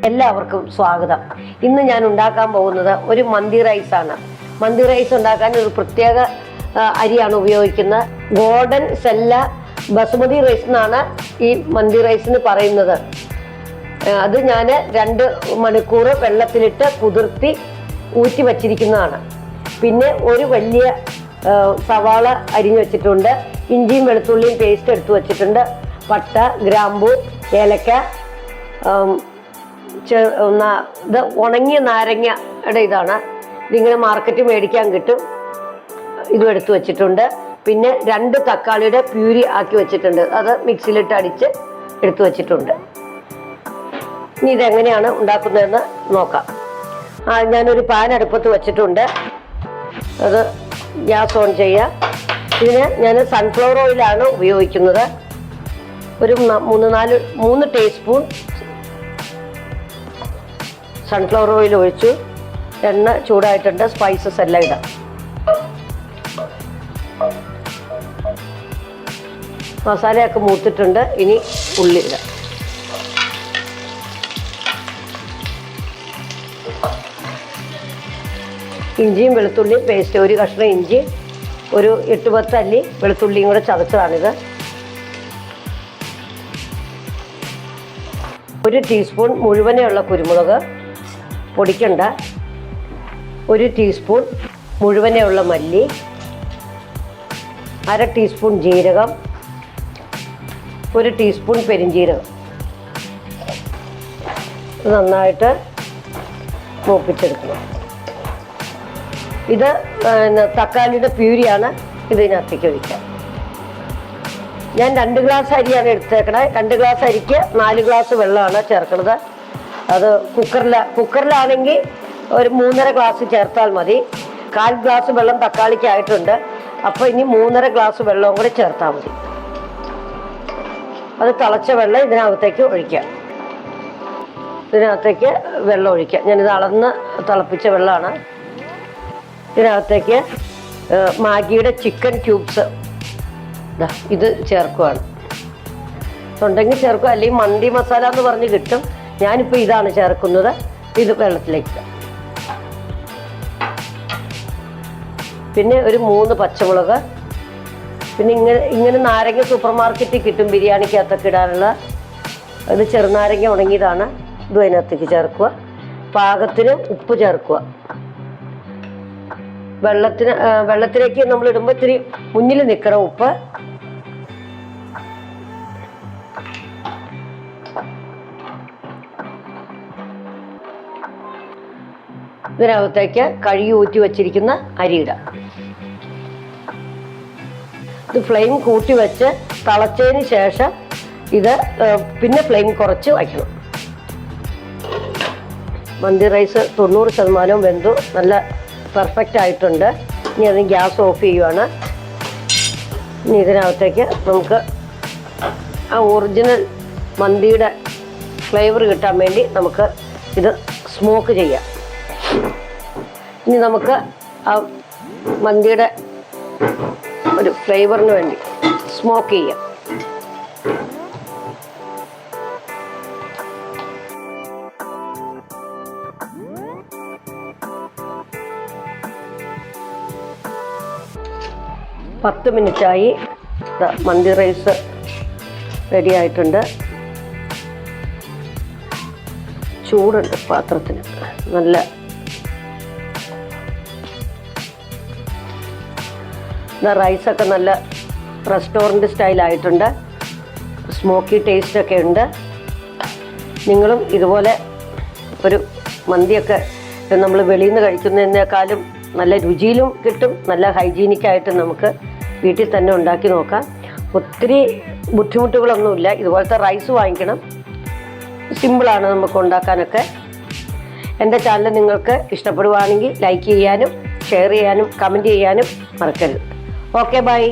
എല്ലാവർക്കും സ്വാഗതം. ഇന്ന് ഞാൻ ഉണ്ടാക്കാൻ പോകുന്നത് ഒരു മന്തി റൈസാണ്. മന്തി റൈസ് ഉണ്ടാക്കാൻ ഒരു പ്രത്യേക അരിയാണ് ഉപയോഗിക്കുന്നത്. ഗോൾഡൻ സെല്ല ബസുമതി റൈസ് എന്നാണ് ഈ മന്തി റൈസിന് പറയുന്നത്. അത് ഞാൻ 2 മണിക്കൂർ വെള്ളത്തിലിട്ട് കുതിർത്തി ഊറ്റി വച്ചിരിക്കുന്നതാണ്. പിന്നെ ഒരു വലിയ സവാള അരിഞ്ഞു വെച്ചിട്ടുണ്ട്. ഇഞ്ചിയും വെളുത്തുള്ളിയും പേസ്റ്റ് എടുത്തു വച്ചിട്ടുണ്ട്. പട്ട, ഗ്രാമ്പു, ഏലക്ക, ഇത് ഉണങ്ങിയ നാരങ്ങയുടെ ഇതാണ്. ഇതിങ്ങനെ മാർക്കറ്റിൽ മേടിക്കാൻ കിട്ടും. ഇതും എടുത്തു വച്ചിട്ടുണ്ട്. പിന്നെ 2 തക്കാളിയുടെ പ്യൂരി ആക്കി വെച്ചിട്ടുണ്ട്. അത് മിക്സിയിലിട്ട് അടിച്ച് എടുത്തു വച്ചിട്ടുണ്ട്. ഇനി ഇതെങ്ങനെയാണ് ഉണ്ടാക്കുന്നതെന്ന് നോക്കാം. ഞാനൊരു പാൻ അടുപ്പത്ത് വെച്ചിട്ടുണ്ട്. അത് ഗ്യാസ് ഓൺ ചെയ്യുക. ഇതിന് ഞാൻ സൺഫ്ലവർ ഓയിലാണ് ഉപയോഗിക്കുന്നത്. ഒരു 3 ടീസ്പൂൺ സൺഫ്ലവർ ഓയിൽ ഒഴിച്ചു. എണ്ണ ചൂടായിട്ടുണ്ട്. സ്പൈസസ് എല്ലാം ഇടാം. മസാലയൊക്കെ മൂത്തിട്ടുണ്ട്. ഇനി ഉള്ളി ഇടാം. ഇഞ്ചിയും വെളുത്തുള്ളിയും പേസ്റ്റ്, ഒരു കഷ്ണം ഇഞ്ചി, ഒരു 8-10 അല്ലി വെളുത്തുള്ളിയും കൂടെ ചതച്ചതാണിത്. 1 ടീസ്പൂൺ മുഴുവനെയുള്ള കുരുമുളക് പൊടിക്കണ്ട. 1 ടീസ്പൂൺ മുഴുവനെയുള്ള മല്ലി, 1/2 ടീസ്പൂൺ ജീരകം, 1 ടീസ്പൂൺ പെരിഞ്ജീരകം. നന്നായിട്ട് മൂപ്പിച്ചെടുക്കണം. ഇത് തക്കാളിയുടെ പ്യൂരിയാണ്. ഇതിനകത്തേക്ക് ഒഴിക്കാം. ഞാൻ 2 ഗ്ലാസ് അരിയാണ് എടുത്തേക്കണത്. 2 ഗ്ലാസ് അരിക്ക് 4 ഗ്ലാസ് വെള്ളമാണ് ചേർക്കുന്നത്. അത് കുക്കറിലാണെങ്കിൽ ഒരു 3.5 ഗ്ലാസ് ചേർത്താൽ മതി. 1/4 ഗ്ലാസ് വെള്ളം തക്കാളിക്കായിട്ടുണ്ട്. അപ്പോൾ ഇനി 3.5 ഗ്ലാസ് വെള്ളവും കൂടി ചേർത്താൽ മതി. അത് തിളച്ച വെള്ളം ഇതിനകത്തേക്ക് ഒഴിക്കാം. ഇതിനകത്തേക്ക് വെള്ളം ഒഴിക്കാം. ഞാനിത് അളന്ന് തിളപ്പിച്ച വെള്ളമാണ്. ഇതിനകത്തേക്ക് മാഗിയുടെ ചിക്കൻ ക്യൂബ്സ് ഇത് ചേർക്കുകയാണ്. ഉണ്ടെങ്കിൽ ചേർക്കുക, അല്ലെങ്കിൽ മന്തി മസാല എന്ന് പറഞ്ഞ് കിട്ടും. ഞാനിപ്പോൾ ഇതാണ് ചേർക്കുന്നത്. ഇത് വെള്ളത്തിലേക്ക്. പിന്നെ ഒരു 3 പച്ചമുളക്. പിന്നെ ഇങ്ങനെ നാരങ്ങ സൂപ്പർ മാർക്കറ്റിൽ കിട്ടും, ബിരിയാണിക്കകത്തൊക്കെ ഇടാനുള്ള. ഇത് ചെറുനാരങ്ങ ഉണങ്ങിയതാണ്. ഇതും അതിനകത്തേക്ക് ചേർക്കുക. പാകത്തിന് ഉപ്പ് ചേർക്കുക. വെള്ളത്തിലേക്ക് നമ്മൾ ഇടുമ്പോൾ ഇത്തിരി മുന്നിൽ നിൽക്കണം ഉപ്പ്. ഇതിനകത്തേക്ക് കഴുകി ഊറ്റി വച്ചിരിക്കുന്ന അരിയിടാം. ഇത് ഫ്ലെയിം കൂട്ടി വെച്ച് തിളച്ചതിന് ശേഷം ഇത് പിന്നെ ഫ്ലെയിം കുറച്ച് വയ്ക്കണം. മന്തി റൈസ് 90% വെന്തു. നല്ല പെർഫെക്റ്റ് ആയിട്ടുണ്ട്. ഇനി അത് ഗ്യാസ് ഓഫ് ചെയ്യുവാണ്. ഇനി ഇതിനകത്തേക്ക് നമുക്ക് ആ ഒറിജിനൽ മന്തിയുടെ ഫ്ലേവർ കിട്ടാൻ വേണ്ടി നമുക്ക് ഇത് സ്മോക്ക് ചെയ്യാം. ഇനി നമുക്ക് ആ മന്തിയുടെ ഒരു ഫ്ലേവറിന് വേണ്ടി സ്മോക്ക് ചെയ്യാം. പത്ത് മിനിറ്റായി. മന്തി റൈസ് റെഡി ആയിട്ടുണ്ട്. ചൂടുണ്ട് പാത്രത്തിന്. നല്ല റൈസൊക്കെ നല്ല റെസ്റ്റോറൻറ്റ് സ്റ്റൈലായിട്ടുണ്ട്. സ്മോക്കി ടേസ്റ്റൊക്കെ ഉണ്ട്. നിങ്ങളും ഇതുപോലെ ഒരു മന്തിയൊക്കെ നമ്മൾ വെളിയിൽ നിന്ന് കഴിക്കുന്നതിനേക്കാളും നല്ല രുചിയിലും കിട്ടും. നല്ല ഹൈജീനിക്കായിട്ട് നമുക്ക് വീട്ടിൽ തന്നെ ഉണ്ടാക്കി നോക്കാം. ഒത്തിരി ബുദ്ധിമുട്ടുകളൊന്നുമില്ല. ഇതുപോലത്തെ റൈസ് വാങ്ങിക്കണം. സിമ്പിളാണ് നമുക്ക് ഉണ്ടാക്കാനൊക്കെ. എൻ്റെ ചാനൽ നിങ്ങൾക്ക് ഇഷ്ടപ്പെടുവാണെങ്കിൽ ലൈക്ക് ചെയ്യാനും ഷെയർ ചെയ്യാനും കമൻറ്റ് ചെയ്യാനും മറക്കരുത്. Okay, by.